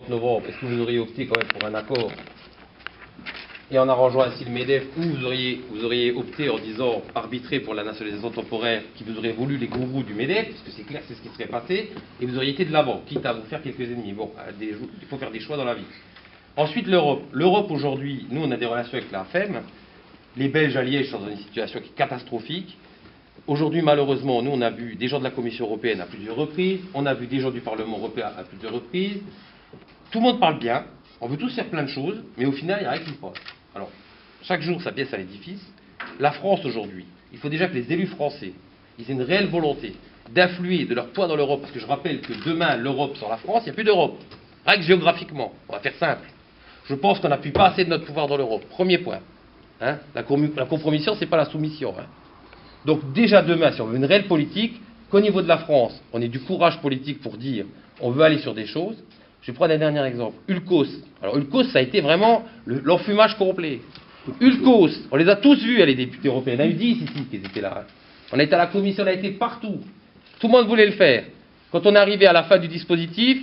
novembre, est-ce que vous auriez opté quand même pour un accord et en arrangeant ainsi le MEDEF, ou vous auriez opté en disant arbitrer pour la nationalisation temporaire qui vous aurait voulu les gourous du MEDEF, parce que c'est clair, c'est ce qui serait passé, et vous auriez été de l'avant, quitte à vous faire quelques ennemis. Bon, il faut faire des choix dans la vie. Ensuite, l'Europe. L'Europe aujourd'hui, nous on a des relations avec la FEM, les Belges à Liège sont dans une situation qui est catastrophique. Aujourd'hui, malheureusement, nous on a vu des gens de la Commission européenne à plusieurs reprises, on a vu des gens du Parlement européen à plusieurs reprises. Tout le monde parle bien, on veut tous faire plein de choses, mais au final, il n'y a rien qui passe. Alors, chaque jour, sa pièce à l'édifice. La France, aujourd'hui, il faut déjà que les élus français, ils aient une réelle volonté d'influer de leur poids dans l'Europe, parce que je rappelle que demain, l'Europe sans la France, il n'y a plus d'Europe. Rien que géographiquement, on va faire simple. Je pense qu'on n'appuie pas assez de notre pouvoir dans l'Europe. Premier point. Hein, la compromission, ce n'est pas la soumission. Hein. Donc déjà demain, si on veut une réelle politique, qu'au niveau de la France, on ait du courage politique pour dire on veut aller sur des choses. Je vais prendre un dernier exemple. Ulcos. Alors Ulcos, ça a été vraiment l'enfumage complet. Ulcos, on les a tous vus, les députés européens. Il y en a eu 10 ici qui étaient là. On a été à la commission, on a été partout. Tout le monde voulait le faire. Quand on est arrivé à la fin du dispositif,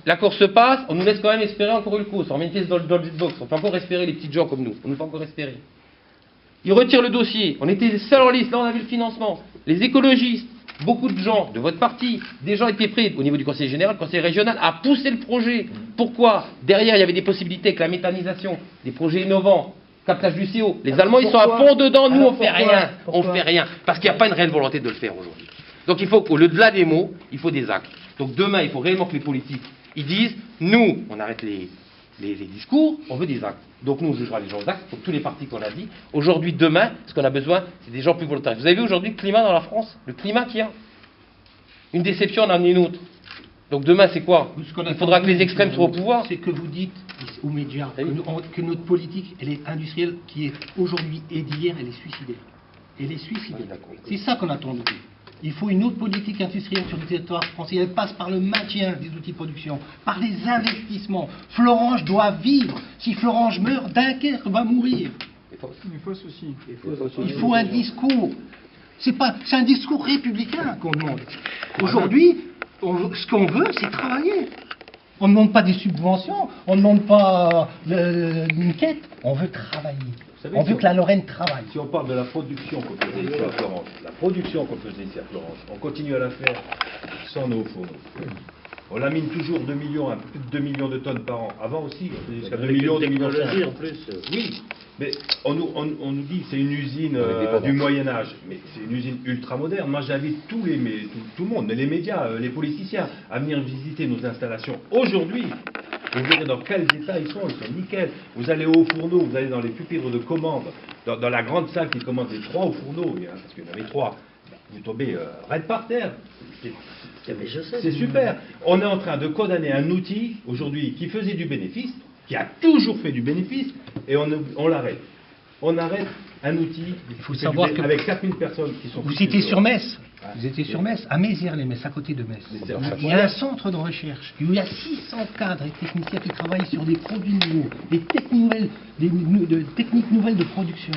l'accord se passe, on nous laisse quand même espérer encore Ulcos. On remet une pièce dans le jukebox. On peut encore espérer les petits gens comme nous. On nous fait encore espérer. Ils retirent le dossier. On était seuls en liste. Là, on avait le financement. Les écologistes, beaucoup de gens de votre parti, des gens étaient prêts au niveau du conseil général, du conseil régional, à pousser le projet. Pourquoi? Derrière, il y avait des possibilités avec la méthanisation, des projets innovants, captage du CO. Les Allemands, ils sont à fond dedans. Nous, on fait rien. On fait rien. Parce qu'il n'y a pas une réelle volonté de le faire aujourd'hui. Donc, il faut qu'au lieu de là des mots, il faut des actes. Donc, demain, il faut réellement que les politiques, ils disent, nous, on arrête les discours, on veut des actes. Donc nous, on jugera les gens aux actes, pour tous les partis qu'on a dit. Aujourd'hui, demain, ce qu'on a besoin, c'est des gens plus volontaires. Vous avez vu aujourd'hui le climat dans la France? Le climat qu'il y a. Une déception en a amené une autre. Donc demain, c'est quoi? Il faudra que les extrêmes soient au pouvoir. C'est que vous dites aux médias que notre politique, elle est industrielle, qui est aujourd'hui et d'hier, elle est suicidaire. Elle est suicidaire. C'est ça qu'on attend de vous. Il faut une autre politique industrielle sur le territoire français. Elle passe par le maintien des outils de production, par les investissements. Florange doit vivre. Si Florange meurt, Dunkerque va mourir. Il faut un discours. C'est un discours républicain qu'on demande. Aujourd'hui, ce qu'on veut, c'est travailler. On ne demande pas des subventions, on ne demande pas une quête, on veut travailler. On veut que la Lorraine travaille. Si on parle de la production qu'on faisait ici à Florence, on continue à la faire sans nos fourneaux. On la mine toujours 2 millions, un peu plus de 2 millions de tonnes par an. Avant aussi, on faisait jusqu'à 2 millions, 2 millions en plus. Oui, mais on nous dit que c'est une usine du Moyen-Âge, mais c'est une usine ultra moderne. Moi, j'invite tout le monde, les médias, les politiciens, à venir visiter nos installations aujourd'hui. Vous verrez dans quels états ils sont nickel. Vous allez au fourneau, vous allez dans les pupitres de commande, dans la grande salle qui commande les 3 au fourneau, parce qu'il y en avait 3, vous tombez raide par terre. C'est super. On est en train de condamner un outil, aujourd'hui, qui faisait du bénéfice, qui a toujours fait du bénéfice, et on l'arrête. On arrête un outil avec 4000 personnes qui sont... Vous étiez sur Metz. Vous étiez sur Metz, à Mézières-les-Metz, à côté de Metz. Il y a un centre de recherche où il y a 600 cadres et techniciens qui travaillent sur des produits nouveaux, des techniques nouvelles de production.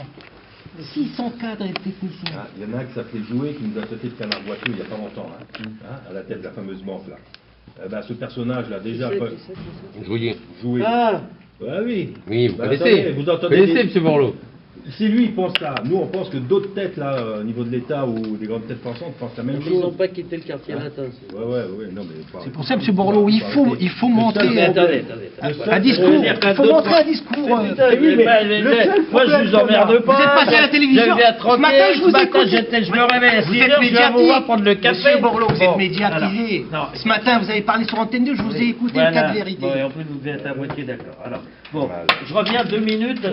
600 cadres et techniciens. Il y en a un qui s'appelait Jouet, qui nous a traité de canard boiteux il n'y a pas longtemps, à la tête de la fameuse banque là. Ce personnage-là, déjà... Jouet. Ah oui. Oui, vous connaissez. Vous connaissez, M. Borloo. Si lui il pense ça, nous on pense que d'autres têtes là, au niveau de l'État ou des grandes têtes pensantes pensent la même chose. Ils n'ont pas quitté le quartier latin. Ouais, non mais... C'est pour ça, M. Borloo, il faut monter Attendez. un discours. Il faut montrer un discours. Moi je vous emmerde pas. Vous êtes passé à la télévision. Ce matin je vous écoute. Je me réveille à 6 heures, je vais vous voir prendre le café. M. Borloo, vous êtes médiatisé. Ce matin vous avez parlé sur Antenne 2, je vous ai écouté le cas de vérité. Bon, et en plus vous devez être à moitié d'accord. Alors, bon, je reviens 2 minutes.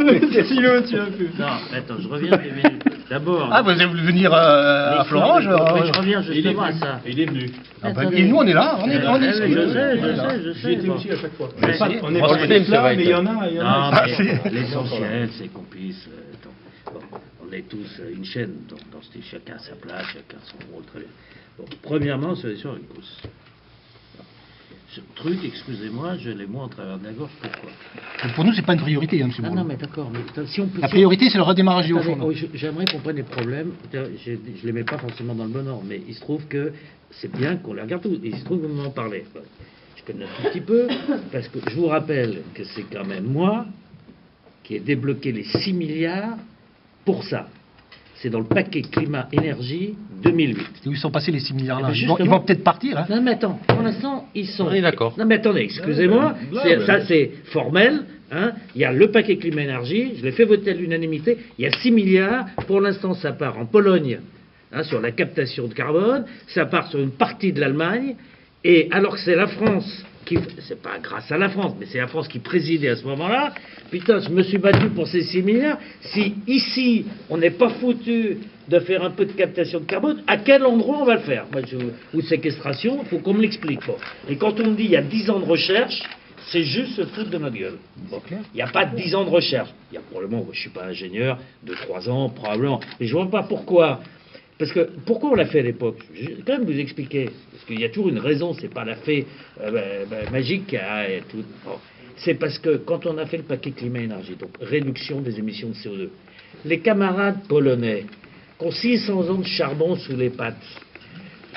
Non, attends, je reviens 2 minutes. D'abord... Ah, vous allez venir à Florange? Je reviens justement à ça. Il est venu. Et nous, on est là, on est Je sais. J'y étais aussi à chaque fois. On est pas là, mais il y en a. L'essentiel, c'est qu'on puisse... on est tous une chaîne, donc chacun à sa place, chacun son rôle. Très bien. Bon, premièrement, c'est sur une cause. Ce truc, excusez-moi, je l'ai moi en travers de la gorge, pourquoi? Pour nous, c'est pas une priorité, M. Borloo. Non, mais d'accord, mais si on peut... La priorité, c'est le redémarrage du haut fond. J'aimerais qu'on prenne les problèmes, je ne les mets pas forcément dans le bon ordre, mais il se trouve que c'est bien qu'on les regarde tous, et il se trouve que vous m'en parlez. je connais un tout petit peu, parce que je vous rappelle que c'est quand même moi qui ai débloqué les 6 milliards pour ça. C'est dans le paquet climat-énergie 2008. Où ils sont passés les 6 milliards là? Eh ben, Ils vont peut-être partir. Hein. Non mais attends, pour l'instant, ils sont... On est d'accord. Non mais attendez, excusez-moi, ça c'est formel. Hein. Il y a le paquet climat-énergie, je l'ai fait voter à l'unanimité, il y a 6 milliards, pour l'instant ça part en Pologne, hein, sur la captation de carbone, ça part sur une partie de l'Allemagne, et alors que c'est la France qui... C'est pas grâce à la France, mais c'est la France qui présidait à ce moment-là. Putain, je me suis battu pour ces 6 milliards. Si ici, on n'est pas foutu de faire un peu de captation de carbone, à quel endroit on va le faire? Ou de séquestration, il faut qu'on me l'explique. Bon. Et quand on me dit il y a 10 ans de recherche, c'est juste se foutre de notre gueule. Bon. Il n'y a pas 10 ans de recherche. Il y a probablement, je ne suis pas ingénieur, de 3 ans, probablement. Mais je ne vois pas pourquoi. Parce que, pourquoi on l'a fait à l'époque? Je vais quand même vous expliquer. Parce qu'il y a toujours une raison, c'est pas la fée magique. Et tout. Bon. C'est parce que quand on a fait le paquet climat-énergie, donc réduction des émissions de CO2, les camarades polonais qui ont 600 ans de charbon sous les pattes,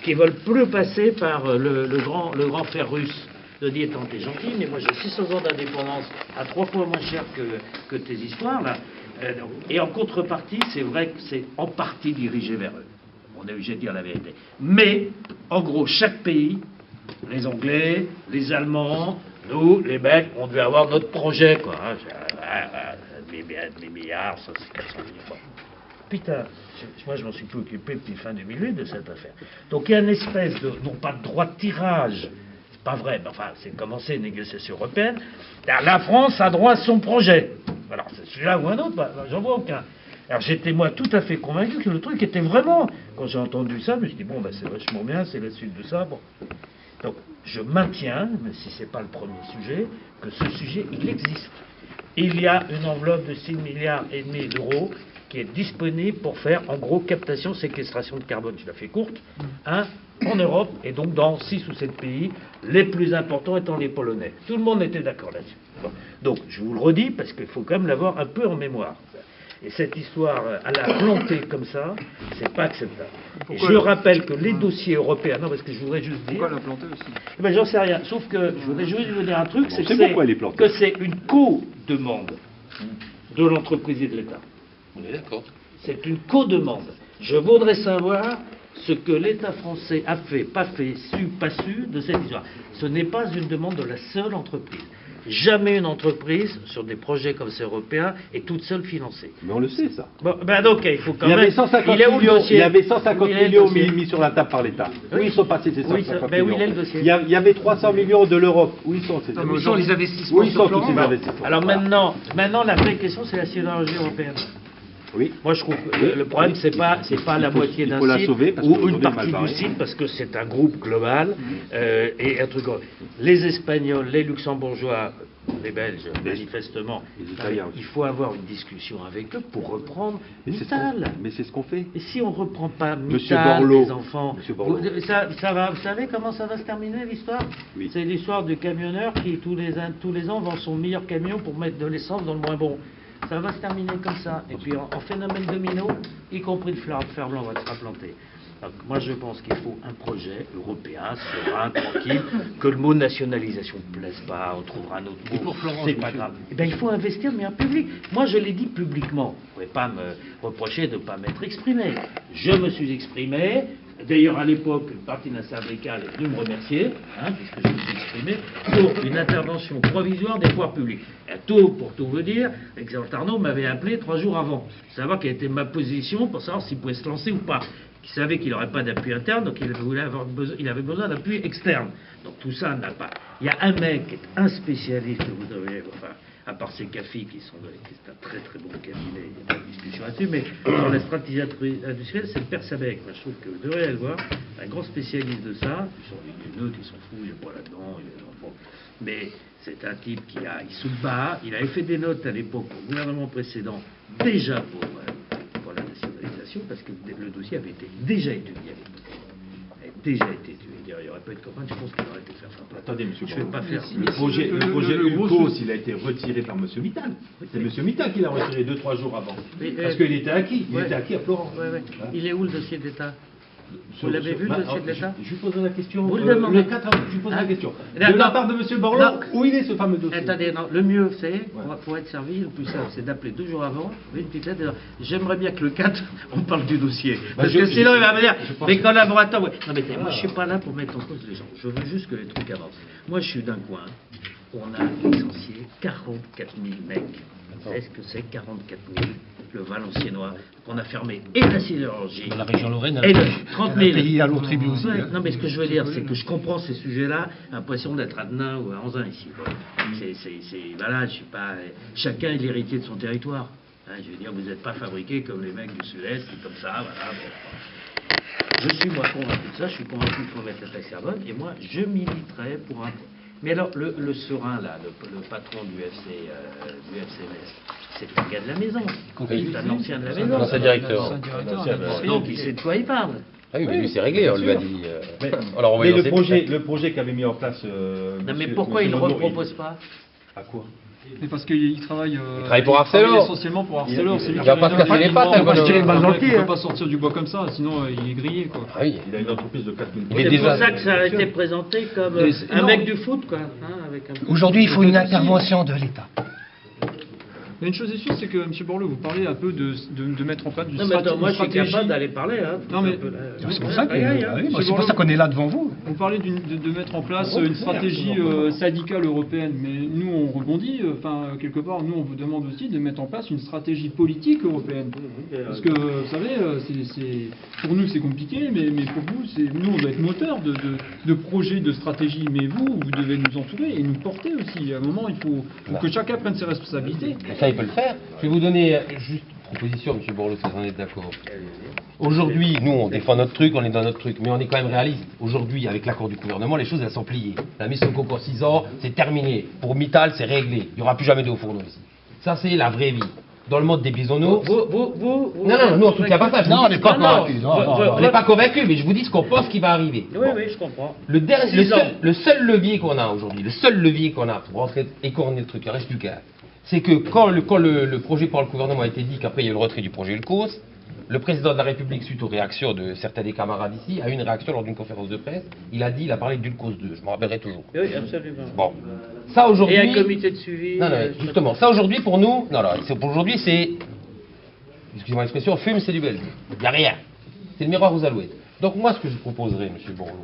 qui veulent plus passer par le grand fer russe, de dire, attends, t'es gentil, mais moi j'ai 600 ans d'indépendance à 3 fois moins cher que tes histoires, là. Et en contrepartie, c'est vrai que c'est en partie dirigé vers eux. On est obligé de dire la vérité. Mais, en gros, chaque pays, les Anglais, les Allemands, nous, les mecs, on devait avoir notre projet, quoi. Des milliards, ça c'est 400 millions. Putain, moi je m'en suis plus occupé depuis fin 2008 de cette affaire. Donc il y a une espèce de, non pas de droit de tirage, c'est pas vrai, mais enfin c'est commencé une négociation européenne. La France a droit à son projet. Alors c'est celui-là ou un autre, bah, j'en vois aucun. Alors j'étais moi tout à fait convaincu que le truc était vraiment, quand j'ai entendu ça, je me suis dit bon bah c'est vachement bien, c'est la suite de ça, bon. Donc je maintiens, même si c'est pas le premier sujet, que ce sujet il existe. Il y a une enveloppe de 6,5 milliards d'euros qui est disponible pour faire en gros captation, séquestration de carbone, je la fais courte, hein, en Europe et donc dans 6 ou 7 pays, les plus importants étant les Polonais. Tout le monde était d'accord là-dessus. Bon. Donc je vous le redis parce qu'il faut quand même l'avoir un peu en mémoire. Et cette histoire à la planter comme ça, c'est pas acceptable. Et je rappelle que les dossiers européens, non parce que je voudrais juste dire... Pourquoi la planter aussi? Eh ben, j'en sais rien, sauf que je voudrais juste vous dire un truc, c'est que c'est une co-demande de l'entreprise et de l'État. On est d'accord. C'est une co-demande. Je voudrais savoir ce que l'État français a fait, pas fait, su, pas su de cette histoire. Ce n'est pas une demande de la seule entreprise. Jamais une entreprise, sur des projets comme ça européens, est toute seule financée. Mais on le sait, ça. Bon, ben donc, il faut quand Il y même... avait 150 est où le millions, dossier? il y avait 150 Où il est le millions dossier? mis sur la table par l'État. Oui. Où ils sont passés ces 150 Oui, ben, millions? où il est le dossier? Il y avait 300 millions de l'Europe. Où ils sont ces Où sont les investissements? Où ils sont tous ces investissements? Alors maintenant, la vraie question, c'est la sidérurgie européenne. Oui. Moi, je trouve que le problème, c'est pas la moitié d'un la site sauver, parce ou qu'aujourd'hui, une partie elle est mal du barrée. site, parce que c'est un groupe global et un truc. Les Espagnols, les Luxembourgeois, les Belges, manifestement, les Italiens aussi. il faut avoir une discussion avec eux pour reprendre Mais Mittal. c'est ce qu'on fait. Et si on ne reprend pas Monsieur Mittal, Borloo. les enfants, Monsieur Borloo. ça va, vous savez comment ça va se terminer l'histoire? Oui. C'est l'histoire du camionneur qui tous les ans vend son meilleur camion pour mettre de l'essence dans le moins bon. Ça va se terminer comme ça. Et puis en phénomène domino, y compris le fer blanc va se implanter. Donc, moi je pense qu'il faut un projet européen, serein, tranquille, que le mot nationalisation ne plaise pas, on trouvera un autre mot, pour Florence, c'est pas monsieur. grave. Eh bien, il faut investir, mais en public. Moi je l'ai dit publiquement, vous ne pouvez pas me reprocher de ne pas m'être exprimé. Je me suis exprimé. D'ailleurs, à l'époque, une partie d'un syndical est venue me remercier, puisque je me suis exprimé, pour une intervention provisoire des pouvoirs publics. Et pour tout vous dire, l'ex-Alexandre Arnaud m'avait appelé 3 jours avant, pour savoir quelle était ma position, pour savoir s'il pouvait se lancer ou pas. Il savait qu'il n'aurait pas d'appui interne, donc il avait besoin d'appui externe. Donc tout ça n'a pas. Il y a un mec qui est un spécialiste, vous devez, enfin, à part ces CAFI qui c'est un très très bon cabinet, il y a pas de discussion là-dessus, mais dans la stratégie industrielle, c'est le père Sabec. Moi, je trouve que vous devriez aller le voir, un grand spécialiste de ça, les neutres, ils s'en foutent, il n'est pas là-dedans, mais c'est un type il se bat, il avait fait des notes à l'époque au gouvernement précédent, déjà pour la nationalisation, parce que le dossier avait été déjà étudié à l'époque. Déjà été tué. Il n'y aurait pas eu de campagne, je pense qu'il aurait été faire ça. Attendez, monsieur. Je ne vais pas faire. Le projet UCOS, il a été retiré par monsieur Mittal. C'est monsieur Mittal qui l'a retiré 2-3 jours avant. Parce qu'il était acquis. Il était acquis à Florence. Il est où le dossier d'État? Vous l'avez vu, le dossier de l'État? Je lui poserai la question. Vous le demandez. Le 4 avril, je lui poserai la question. De D'accord. la part de M. Borloo, Non. où il est ce fameux dossier? Attendez, non, le mieux, c'est, pour être servi, le plus simple, c'est d'appeler 2 jours avant, une petite lettre, et dire, j'aimerais bien que le 4, on parle du dossier. Parce que sinon, il va me dire, mes collaborateurs, ouais. Non mais moi, je suis pas là pour mettre en cause les gens. Je veux juste que les trucs avancent. Moi, je suis d'un coin, on a licencié 44 000 mecs. Vous savez ce que c'est, 44 000? Le Valenciennois, qu'on a fermé et la sidérurgie. Dans la région Lorraine, et le 30 000. un pays à l'autre tribu aussi. Ouais, non, mais ce que je veux dire, c'est que je comprends ces sujets-là, l'impression d'être à Denain ou à Anzin ici. Voilà, je suis pas. Chacun est l'héritier de son territoire. Hein, je veux dire, vous n'êtes pas fabriqués comme les mecs du Sud-Est, comme ça, voilà. Bon. Je suis, moi, convaincu de ça, je suis convaincu qu'il faut mettre la taxe carbone, et moi, je militerai pour un. Mais alors, le serein, là, le patron du FCMS, c'est un gars de la maison. C'est un ancien de la maison. Ancien directeur. Donc, il sait de quoi il parle. Ah oui, mais lui, c'est réglé, on lui a dit. On l'a Mais envoyé dans ses le projet qu'avait mis en place. Non, mais pourquoi il ne repropose pas? À quoi? Mais parce qu'il travaille, pour Arcelor. essentiellement pour Arcelor. C'est lui Il va pas se casser les pattes, il il ne peut pas sortir du bois comme ça, sinon il est grillé, quoi. Ah oui. Il a une entreprise de 4000 Il est C'est déjà- pour ça que ça a été présenté comme un non. mec du foot, quoi. Hein, avec un... Aujourd'hui, il faut une intervention de l'État. Mais une chose est sûre, c'est que M. Borloo, vous parlez un peu de mettre en place une Non, mais attends, moi je suis stratégie. capable d'aller parler. Hein. Non, mais- C'est pour ça que- Aïe, aïe, hein. oui, c'est pour ça qu'on est là devant vous. On parlait de mettre en place une stratégie syndicale européenne, mais nous on rebondit, quelque part, nous on vous demande aussi de mettre en place une stratégie politique européenne. Parce que vous savez, pour nous c'est compliqué, mais pour vous, nous on doit être moteur de projets, de stratégie, mais vous devez nous entourer et nous porter aussi. À un moment, il faut que chacun prenne ses responsabilités. Ça, il peut le faire. Je vais vous donner juste une proposition, M. Borloo, si vous en êtes d'accord. Aujourd'hui, nous, on défend notre truc, on est dans notre truc, mais on est quand même réaliste. Aujourd'hui, avec l'accord du gouvernement, les choses, elles sont pliées. La mission de concours 6 ans, c'est terminé. Pour Mittal, c'est réglé. Il n'y aura plus jamais de haut fourneau ici. Ça, c'est la vraie vie. Dans le monde des bisounours... Non, nous, on ne soutient pas ça. Non, on n'est pas convaincus. On n'est pas convaincus, mais je vous dis ce qu'on pense qui va arriver. Oui, oui, je comprends. Le seul levier qu'on a aujourd'hui, le seul levier qu'on a pour rentrer et couronner le truc, il ne reste plus qu'un. C'est que quand le projet par le gouvernement a été dit qu'après il y a eu le retrait du projet ULCOS, le président de la République, suite aux réactions de certains des camarades ici, a eu une réaction lors d'une conférence de presse. Il a parlé d'ULCOS 2, je me rappellerai toujours. Oui, absolument. Bon, ça aujourd'hui... Et un comité de suivi. Non, justement, ça aujourd'hui pour nous, pour aujourd'hui c'est, excusez-moi l'expression, fume c'est du bel. Il n'y a rien. C'est le miroir aux alouettes. Donc moi ce que je proposerais, M. Borloo,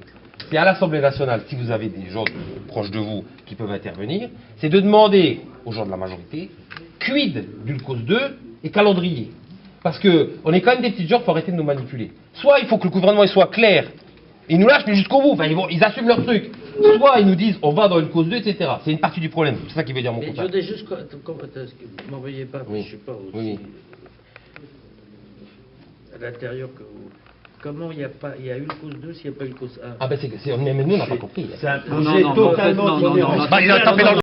c'est à l'Assemblée nationale, si vous avez des gens proches de vous qui peuvent intervenir, c'est de demander aux gens de la majorité, quid d'ULCOS 2 et calendrier. Parce qu'on est quand même des petits gens, il faut arrêter de nous manipuler. Soit il faut que le gouvernement il soit clair, ils nous lâchent mais jusqu'au bout, ils assument leur truc. Soit ils nous disent on va dans ULCOS 2, etc. C'est une partie du problème, c'est ça qui veut dire mon Mais je contact. voudrais juste. Vous m'envoyez pas, Oui. je suis pas aussi. Oui. À l'intérieur que vous. Comment il y a eu le cause 2 s'il n'y a pas eu le cause 1? Ah ben mais nous on n'a pas compris. C'est un Non, projet non, totalement non, incohérent. Il a tapé dans le